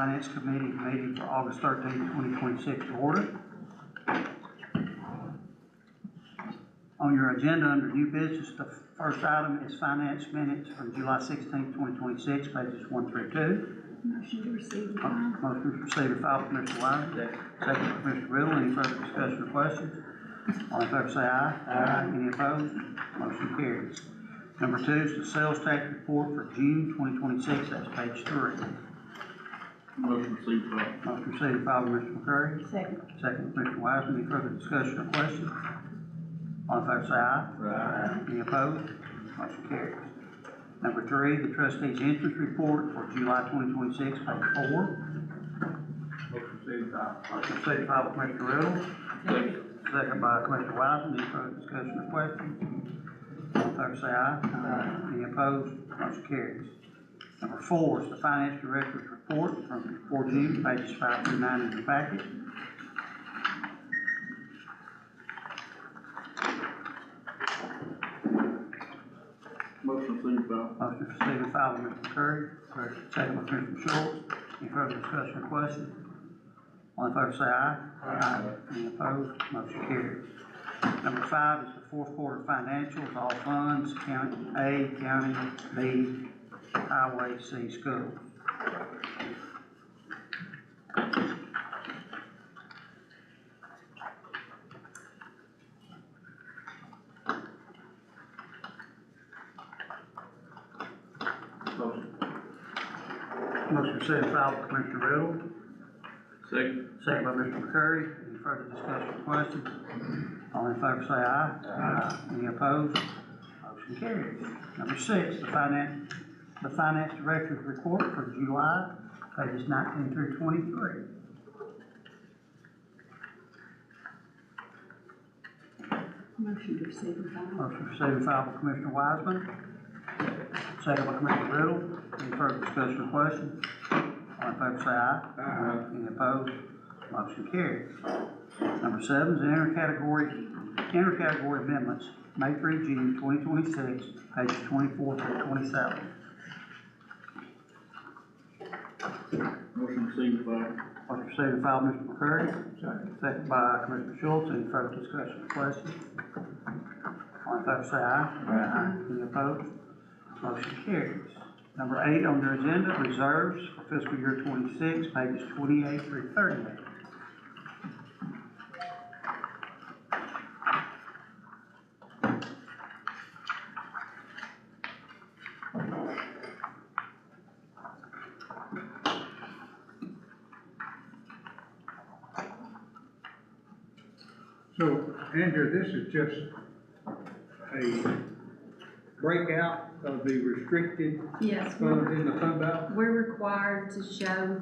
Finance Committee meeting for August 13th, 2026 to order. On your agenda under new business, the first item is finance minutes from July 16th, 2026, pages 1 through 2. Motion to receive and file. Motion to receive and file from Mr. Wilder. Second from Mr. Riddle. Any further discussion or questions? All in favor say aye. Aye. Any opposed? Motion carries. Number 2 is the sales tax report for June 2026. That's page 3. Motion received and filed. Motion received and filed by Mr. McCurry. Second. Second from Mr. Wiseman. Any further discussion or questions? All in favor say aye. Aye. Any opposed? Motion carries. Number 3, the trustees' interest report for July 2026, page 4. Motion received and filed. Motion received and filed by Mr. Riddle. Second. Second by Commissioner Wiseman. Any further discussion or questions? All in favor say aye. Aye. Any opposed? Motion carries. Number 4 is the finance director's report from 4 June, pages 5 through 9 in the packet. Motion received and filed. Motion received and filed by Mr. McCurry. Second by Commissioner Schultz. Any further discussion or questions? All in favor say aye. Aye. Any opposed? Motion carries. Number 5 is the fourth quarter financials, all funds, county A, county B, highway C, school. Motion. Motion received and filed by Commissioner Riddle. Second. Second by Mr. McCurry. Any further discussion or questions? All in favor say aye. Aye. Any opposed? Motion carries. Number 6, the finance director's report for July, pages 19 through 23. Motion to receive and file. Motion received and filed by Commissioner Wiseman. Second by Commissioner Riddle. Any further discussion or questions? All in favor say aye. Aye. Any opposed? Motion carries. Number 7 is the intercategory amendments, May 3, June 2026, pages 24 through 27. Motion received and filed. Motion received and filed, Mr. McCurry. Second by Commissioner Schultz. Any further discussion or questions? All in favor say aye. Aye. Any opposed? Motion carries. Number 8 on their agenda, reserves for fiscal year 26, pages 28 through 38. So, Andrew, this is just a breakout of the restricted Yes, funds in the fund balance? we're required to show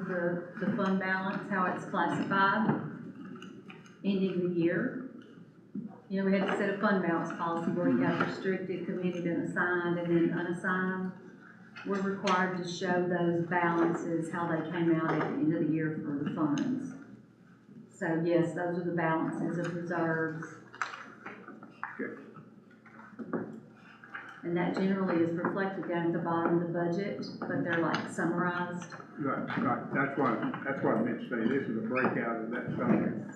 the fund balance, how it's classified, ending the year. You know, we had to set a fund balance policy where you have restricted, committed, and assigned, and then unassigned. We're required to show those balances, how they came out at the end of the year for the funds. So yes, those are the balances of reserves. Okay. And that generally is reflected down at the bottom of the budget, but they're like summarized. Right, that's what I meant to say, this is a breakout of that fund.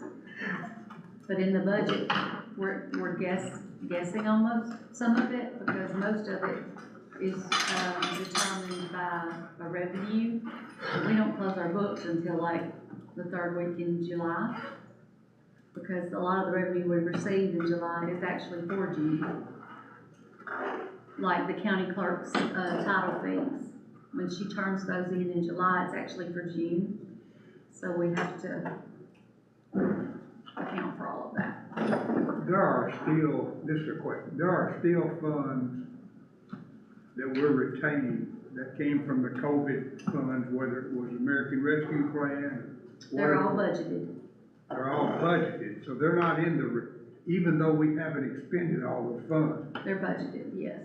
But in the budget, we're guessing on some of it, because most of it is determined by a revenue. We don't close our books until like the 3rd week in July, because a lot of the revenue we receive in July is actually for June. Like the county clerk's title fees, when she turns those in July, it's actually for June. So we have to account for all of that. There are still, this is a question, there are still funds that we're retaining that came from the COVID funds, whether it was American Rescue Plan. They're all budgeted. They're all budgeted, so they're not in the, even though we haven't expended all those funds. They're budgeted, yes.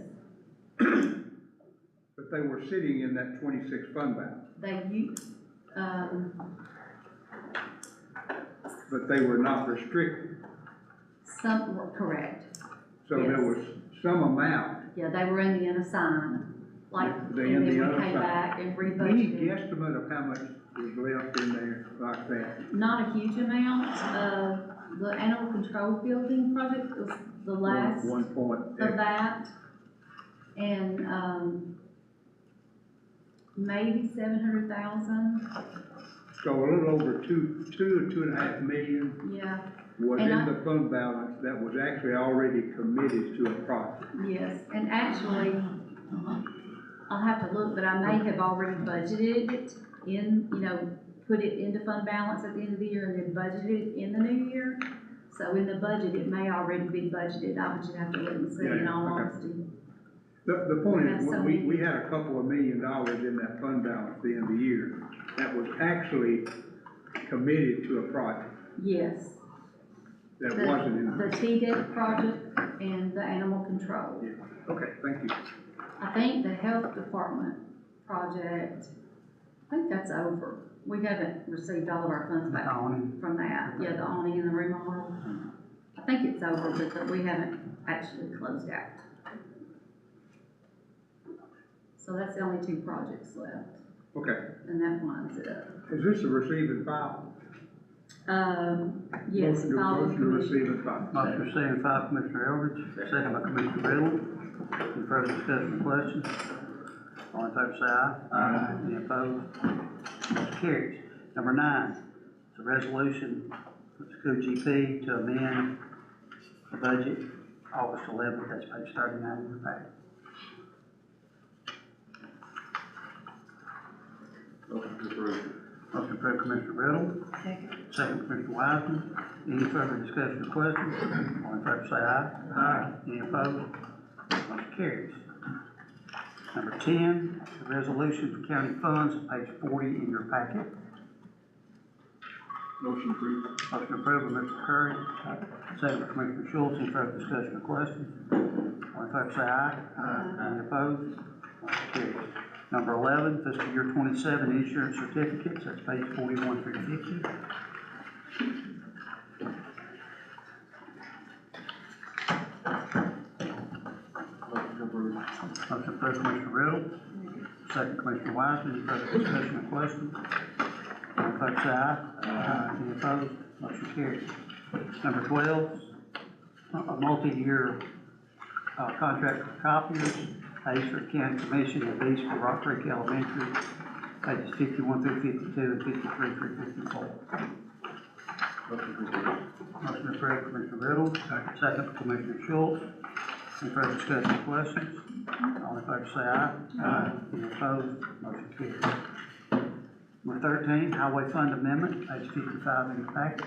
But they were sitting in that 26 fund balance, but they were not restricted. Some were correct. So Yes. there was some amount. Yeah, they were in the unassigned, like, and They then in we the came unassigned. back and Any rebudgeted. guesstimate of how much was left that? Not a huge amount, the animal control building project was the last One point of that. And, maybe 700,000, So a little over two or 2.5 million yeah, was And in the fund balance that was actually already committed to a project. yes, and actually, I'll have to look, but I may have already budgeted it in, put it into fund balance at the end of the year and then budgeted it in the new year. So in the budget, it may already be budgeted, I would just have to look and see, in all Okay. honesty. The point That's is, so we many. had a couple of $1 million in that fund balance at the end of the year that was actually committed to a project Yes. that wasn't in The TDEC project and the animal control. Yeah. Okay, thank you. I think the health department project, I think that's over. We haven't received all of our funds back from that. Yeah, the awning and the remodel. I think it's over, but we haven't actually closed out. So that's the only 2 projects left, Okay, and that winds it up. is this a receive and file? Yes, Motion following to commission. receive and file. Motion received by Commissioner Eldridge, second by Commissioner Riddle. Any further discussion or questions? All in favor say aye. Aye. Any opposed? Motion carries. Number 9, it's a resolution for the school GP to amend the budget August 11th, that's page 39 in your packet. Motion to approve. Motion approved, Commissioner Riddle. Second, Commissioner Wiseman. Any further discussion or questions? All in favor say aye. Aye. Any opposed? Motion carries. Number 10, the resolution for county funds, page 40 in your packet. Motion approved. Motion approved by Mr. Curry. Second by Commissioner Schultz. Any further discussion or questions? All in favor say aye. Aye. Any opposed? Motion carries. Number 11, fiscal year 27 insurance certificates, that's page 41 through 50. Motion to approve. Motion approved, Commissioner Riddle. Second, Commissioner Wiseman. Any further discussion or questions? All in favor say aye. Aye. Any opposed? Motion carries. Number 12, a multi-year contract for copiers, A's for County Commission and B's for Rock Creek Elementary, pages 51 through 52 and 53 through 54. Motion to approve. Motion approved, Commissioner Riddle. Second, Commissioner Schultz. Any further discussion or questions? All in favor say aye. Aye. Any opposed? Motion carries. Number 13, Highway Fund Amendment, page 55 in your packet.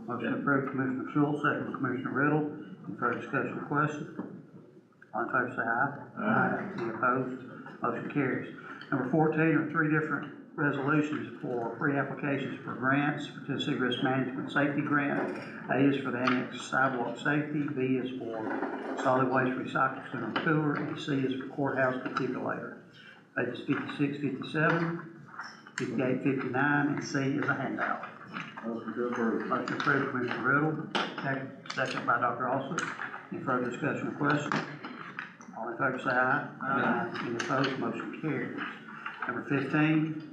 Motion approved, Commissioner Schultz, second by Commissioner Riddle. Any further discussion or questions? All in favor say aye. Aye. Any opposed? Motion carries. Number 14 are 3 different resolutions for pre-applications for grants for Tennessee Risk Management Safety Grant. A is for the annex sidewalk safety, B is for solid waste recycle center cooler, and C is for courthouse defibrillator. Pages 56, 57, 58, 59, and C is a handout. Motion to approve. Motion approved, Commissioner Riddle, second by Dr. Alston. Any further discussion or questions? All in favor say aye. Aye. Any opposed, motion carries. Number 15,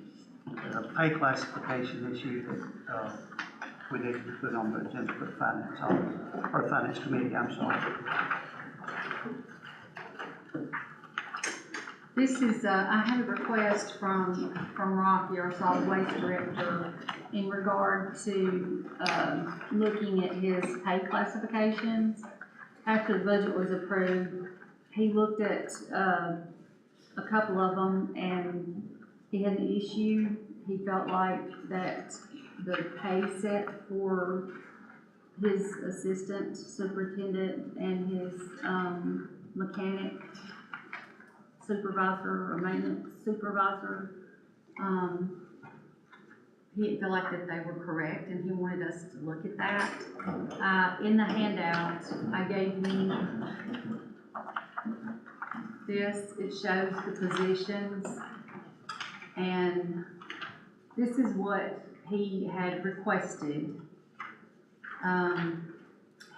pay classification issue that, we need to put on the agenda for the finance office, or finance committee, I'm sorry. This is, I had a request from Rocky, our solid waste director, in regard to, looking at his pay classifications. After the budget was approved, he looked at, a couple of them, and he had an issue. He felt like that the pay set for his assistant superintendent and his, mechanic supervisor or maintenance supervisor, he didn't feel like that they were correct, and he wanted us to look at that. In the handout, I gave him this. It shows the positions, and this is what he had requested.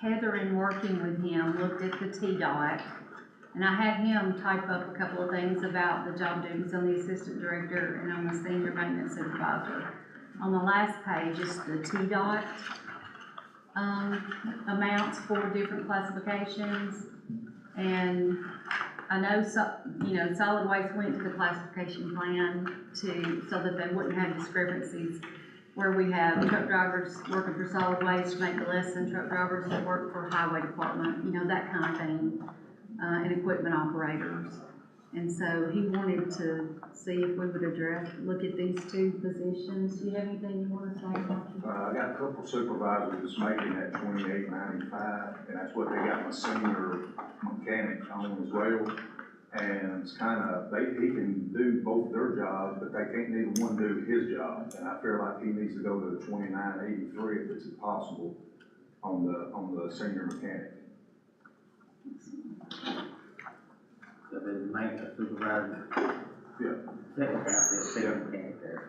Heather, in working with him, looked at the TDOT And I had him type up a couple of things about the job duties on the assistant director and on the senior maintenance supervisor. On the last page is the TDOT, amounts for different classifications. And I know, solid waste went to the classification plan so that they wouldn't have discrepancies where we have truck drivers working for solid waste make less than truck drivers that work for highway department, that kind of thing, and equipment operators. And so he wanted to see if we would look at these two positions. Do you have anything you want to say about it? I got a couple supervisors that's making that $28.95, and that's what they got my senior mechanic on as well. And it's he can do both their jobs, but they can't neither one do his job. And I feel like he needs to go to the $29.83 if it's possible on the senior mechanic. So the maintenance supervisor. Yeah. Second half is senior mechanic there.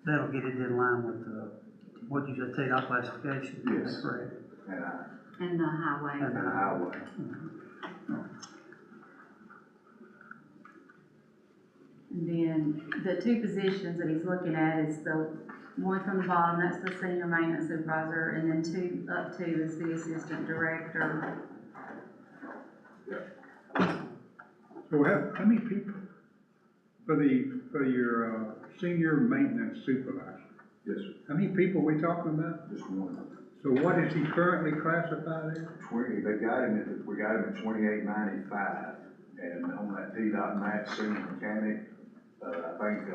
That'll get it in line with what you just take out classification. Yes. That's correct. And the highway. And the highway. And then the two positions that he's looking at is the one from the bottom, that's the senior maintenance supervisor, and then up two is the assistant director. So how many people for your senior maintenance supervisor? Yes, sir. How many people are we talking about? Just one. So what is he currently classified as? We got him at $28.95, and on that TDOT max senior mechanic, I think,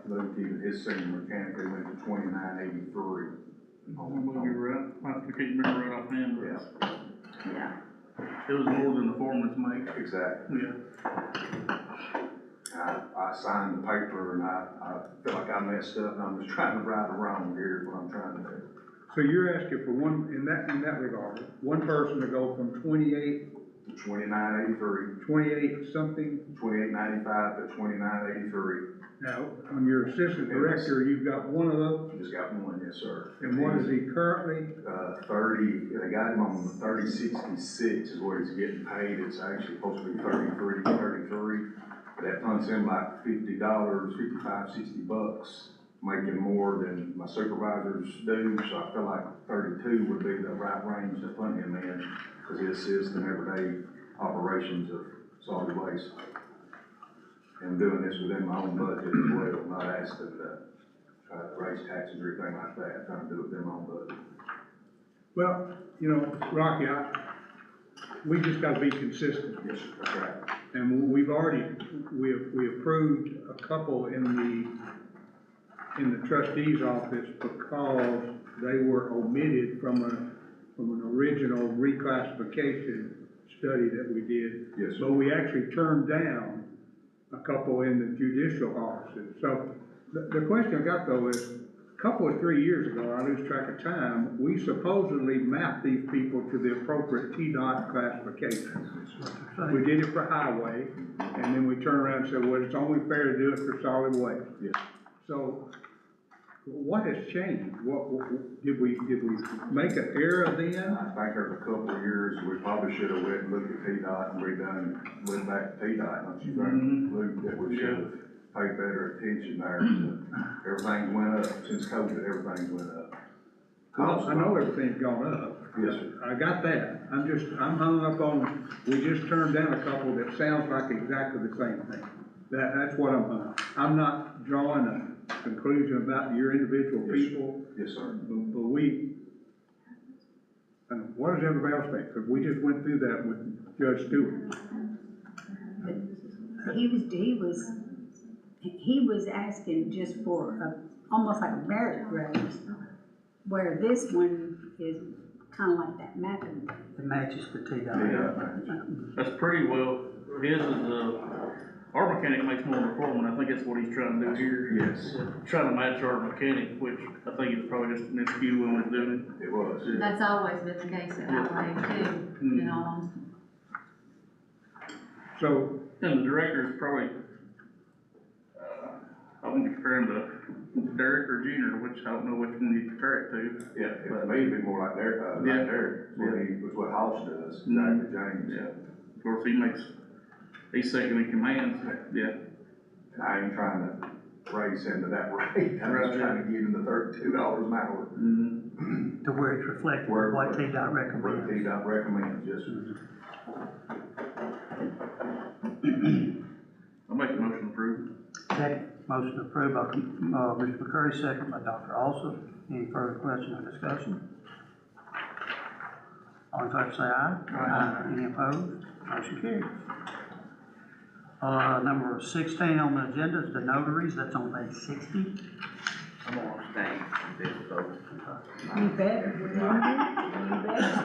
Luke, even his senior mechanic, they went to $29.83. You're right, I can't remember right offhand, Yeah, but Yeah. it was more than the foreman's make. exactly. Yeah. I signed the paper, and I feel like I messed up, and I'm just trying to right or wrong here, is what I'm trying to do. So you're asking for one, in that regard, one person to go from 28 $29.83, something. $28.95 to $29.83. Now, on your assistant director, you've got one of those, Just got one, yes, sir. and what is he currently? 30, they got him on 3066 is what he's getting paid. It's actually supposed to be 33. But that punts him like $50, 55, 60 bucks, making more than my supervisors do. So I feel like 32 would be the right range to punt him in, because he assists in everyday operations of solid waste. And doing this within my own budget as well, not asking to try to raise taxes or anything like that, trying to do it within my own budget. Well, Rocky, we just gotta be consistent. Yes, sir, that's right. And we approved a couple in the trustee's office because they were omitted from an original reclassification study that we did. Yes, sir. But we actually turned down a couple in the judicial offices. So the question I got though is, a couple of 3 years ago, I lose track of time, we supposedly mapped these people to the appropriate TDOT classifications. We did it for highway, and then we turned around and said, well, it's only fair to do it for solid waste. Yes. So what has changed? Did we make an error then? I think there's a couple of years, we probably should have went and looked at TDOT and went back to TDOT, don't you think, Luke, that we should have paid better attention there. Everything's went up since COVID, everything's went up. I know everything's gone up. Yes, sir. I got that. I'm hung up on, we just turned down a couple that sounds like exactly the same thing. That's what I'm hung up. I'm not drawing a conclusion about your individual people. Yes, sir. But and what does everybody else think? Because we just went through that with Judge Stewart. He was asking just for almost like a merit raise, where this one is kind of like that mapping. It matches the TDOT. Yeah. That's pretty well, his is, our mechanic makes more than the foreman, I think that's what he's trying to do here. Yes. Trying to match our mechanic, which I think is probably just an excuse when we're doing It was. That's always been the case at highway too, in all honesty. So, it. And the director is probably, I won't compare him to Derek or Junior, which I don't know which one you compare it to. Yeah, it may be more like Derek, Yeah. like Derek, was what House does, Mhm. exactly, James. Yeah. Of course, he's second in command, so, yeah. And I ain't trying to raise him to that rate, I'm Right. just trying to get him to $32 an hour. Mm-hmm. To where it's reflected, Where- what TDOT What recommends. TDOT recommends, yes, sir. I'll make a motion to approve. Second, motion approved by, Mr. McCurry, second by Dr. Alsop. Any further question or discussion? All in favor say aye. Aye. Any opposed? Motion carries. Number 16 on the agenda is the notaries, that's on page 60. I'm gonna abstain from this vote. You better, you better.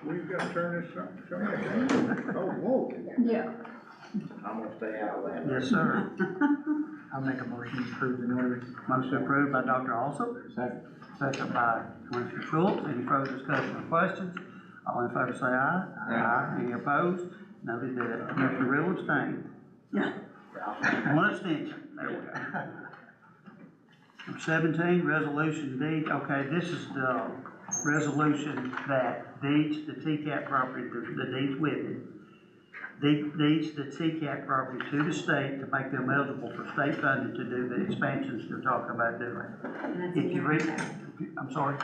We've got to turn this somebody down. Oh, whoa. Yeah. I'm gonna stay out of that. Yes, sir. I'll make a motion to approve the notary. Motion approved by Dr. Alsop, Second. second by Commissioner Schultz. Any further discussion or questions? All in favor say aye. Aye. Any opposed? Noted that Commissioner Riddle abstained. One abstention. There we go. Number 17, resolution deed. Okay, this is the resolution that deeds the TCAP property, the deeds with it, deeds the TCAP property to the state to make them eligible for state funding to do the expansions they're talking about doing. And that's If in you your read, packet. I'm sorry?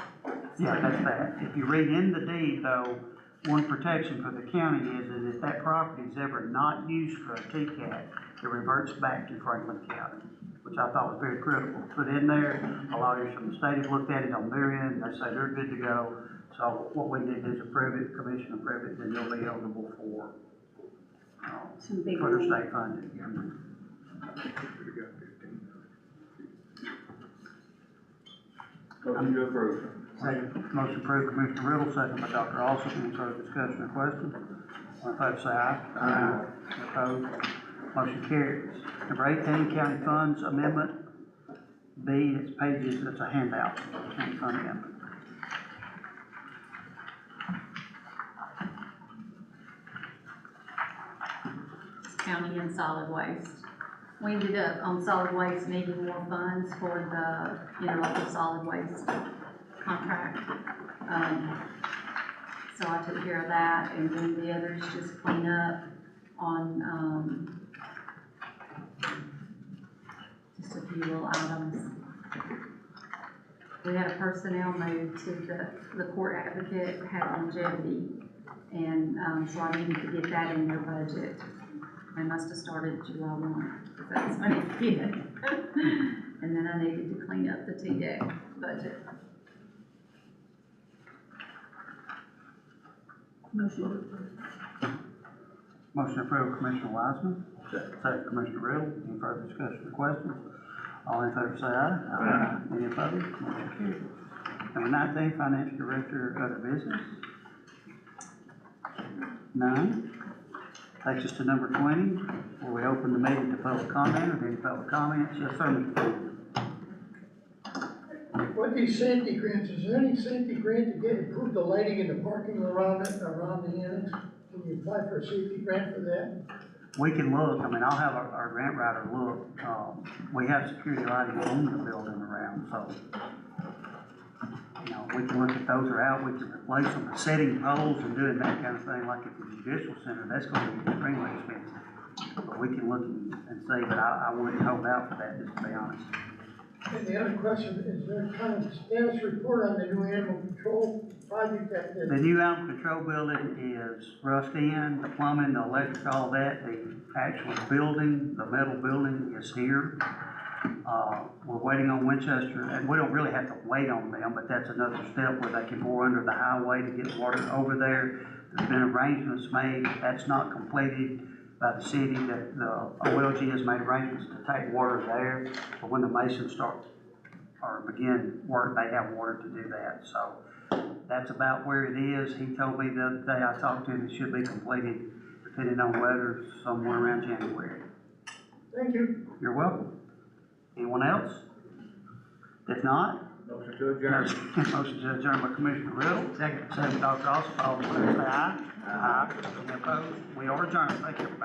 Yeah, that's that. If you read in the deed though, one protection for the county is that if that property is ever not used for a TCAP, it reverts back to Franklin County, which I thought was very critical. Put in there, the lawyers from the state have looked at it on their end, they say they're good to go. So what we did is approve it, commission approve it, then they'll be eligible for Some big for their money. state funding. Motion to approve. Second, motion approved, Commissioner Riddle, second by Dr. Alsop. Any further discussion or questions? All in favor say aye. Aye. Opposed? Motion carries. Number 18, county funds amendment. B, it's pages, it's a handout, county fund amendment. It's county and solid waste. We ended up on solid waste needing more funds for the interlocal solid waste contract. So I took care of that, and then the others just clean up on, just a few little items. We had a personnel move to the court advocate had longevity, and, so I needed to get that in their budget. They must have started July 1, because that's when it did. And then I needed to clean up the TDEC budget. Motion approved, Commissioner Wiseman. Second, Commissioner Riddle. Any further discussion or questions? All in favor say aye. Aye. Any opposed? Motion carries. Number 19, Financial Director, other business. None. Takes us to number 20, where we open the meeting to public comment. Are there any public comments? Yes, sir, Mr. Ford. What these safety grants, is there any safety grant to get improved the lighting in the parking around it, around the annex? Can you apply for a safety grant for that? We can look, I mean, I'll have our grant writer look. We have security lighting on the building around, so, you know, we can look at those are out, we can replace them, setting poles and doing that kind of thing, like at the judicial center, that's gonna be extremely expensive. But we can look and see, but I wouldn't hold out for that, just to be honest. And the other question, is there kind of status report on the new animal control project that The new animal control building is roughed in, the plumbing, the electric, all that, the actual building, the metal building is here. We're waiting on Winchester, and we don't really have to wait on them, but that's another step where they can bore under the highway to get water over there. There's been arrangements made, that's not completed by the city, that the OLG has made arrangements to take water there, but when the masons start or begin work, they have water to do that, so that's about where it is. He told me the other day I talked to him, it should be completed, depending on weather, somewhere around January. Thank you. You're welcome. Anyone else? If not, Motion to adjourn. motion to adjourn by Commissioner Riddle. Second, Dr. Alsop, all in favor say aye. Aye. Any opposed? We are adjourned. Thank you, everybody.